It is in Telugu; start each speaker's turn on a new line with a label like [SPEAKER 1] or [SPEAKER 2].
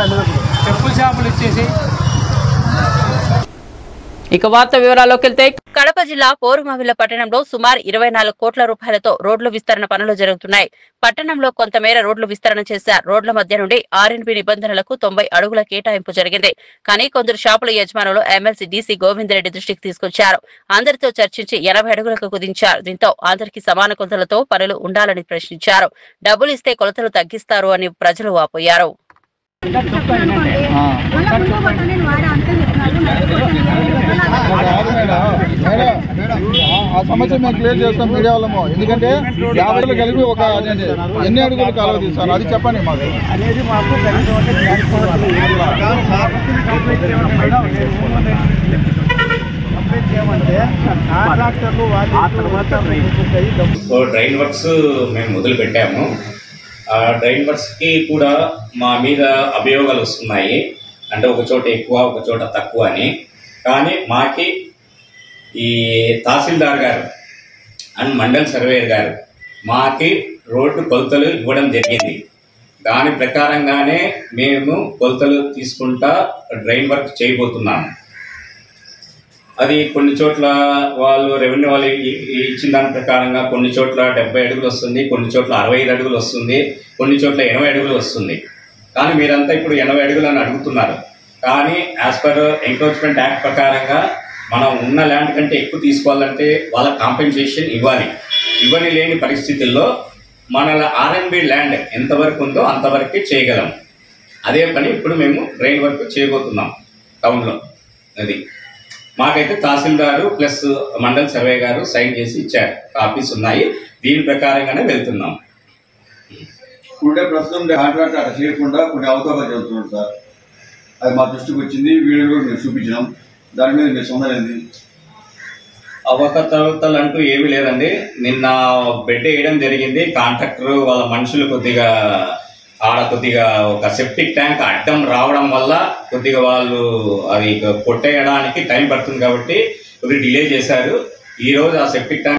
[SPEAKER 1] చెప్పుల షాపులు ఇచ్చేసి.
[SPEAKER 2] ఇక వార్త వివరాల్లోకి వెళ్తే
[SPEAKER 3] కడప జిల్లా పోరుమావిల పట్టణంలో సుమారు 24 కోట్ల రూపాయలతో రోడ్ల విస్తరణ పనులు జరుగుతున్నాయి. పట్టణంలో కొంతమేర రోడ్లు విస్తరణ చేశారు. రోడ్ల మధ్య నుండి ఆర్ఎన్బి నిబంధనలకు 90 అడుగుల కేటాయింపు జరిగింది. కానీ కొందరు షాపుల యజమానులు ఎమ్మెల్సీ డీసీ గోవిందరెడ్డి దృష్టికి తీసుకొచ్చారు. అందరితో చర్చించి 80 అడుగులకు కుదించారు. దీంతో అందరికీ సమాన కొలతలతో పనులు ఉండాలని ప్రశ్నించారు. డబ్బులు ఇస్తే కొలతలు తగ్గిస్తారు అని ప్రజలు వాపోయారు.
[SPEAKER 4] ఆ సమస్య మేము క్లియర్ చేస్తాం మీడియా వాళ్ళము. ఎందుకంటే 50 కలిపి ఒక ఎన్ని అడుగులు కాలువ తీస్తారు అది చెప్పండి మాకు అనేది. మాకు
[SPEAKER 5] డ్రైన్ వర్క్స్ మేము మొదలు పెట్టాము. ఆ డ్రైన్ వర్క్స్కి కూడా మా మీద అభియోగాలు వస్తున్నాయి. అంటే ఒక చోట ఎక్కువ ఒక చోట తక్కువ అని. కానీ మాకి ఈ తహసీల్దార్ గారు అండ్ మండల్ సర్వేయర్ గారు మాకి రోడ్డు కొలతలు ఇవ్వడం జరిగింది. దాని ప్రకారంగానే మేము కొలతలు తీసుకుంటా డ్రైన్ వర్క్ చేయబోతున్నాము. అది కొన్ని చోట్ల వాళ్ళు రెవెన్యూ వాళ్ళు ఇచ్చిన దాని ప్రకారంగా కొన్ని చోట్ల 70 అడుగులు వస్తుంది, కొన్ని చోట్ల 65 అడుగులు వస్తుంది, కొన్ని చోట్ల 80 అడుగులు వస్తుంది. కానీ మీరంతా ఇప్పుడు 80 అడుగులు అని అడుగుతున్నారు. కానీ యాజ్ పర్ ఎంక్రోచ్మెంట్ యాక్ట్ ప్రకారంగా మనం ఉన్న ల్యాండ్ కంటే ఎక్కువ తీసుకోవాలంటే వాళ్ళ కాంపెన్సేషన్ ఇవ్వాలి. ఇవ్వని లేని పరిస్థితుల్లో మన ఆర్ఎన్బి ల్యాండ్ ఎంతవరకు ఉందో అంతవరకే చేయగలం. అదే పని ఇప్పుడు మేము డ్రైన్ వర్క్ చేయబోతున్నాం టౌన్లో. అది మాకైతే తహసీల్దారు ప్లస్ మండల్ సర్వే గారు సైన్ చేసి ఇచ్చారు. కాపీస్ ఉన్నాయి. దీని ప్రకారంగానే వెళ్తున్నాం.
[SPEAKER 4] ఉండే ప్రస్తుతం కాంట్రాక్ట్ అట్లా చేయకుండా కొన్ని అవతవకలు చెబుతున్నాడు సార్. అది మా దృష్టికి వచ్చింది. వీడియో కూడా మేము చూపించినాం. దాని మీద మీరు సొందమైంది
[SPEAKER 5] అవకతవకలు అంటూ ఏమీ లేదండి. నిన్న బెడ్ వేయడం జరిగింది. కాంట్రాక్టర్ వాళ్ళ మనుషులు కొద్దిగా ఒక సెప్టిక్ ట్యాంక్ అడ్డం రావడం వల్ల కొద్దిగా వాళ్ళు అది కొట్టేయడానికి టైం పడుతుంది కాబట్టి కొద్దిగా డిలే చేశారు. ఈరోజు ఆ సెప్టిక్ ట్యాంక్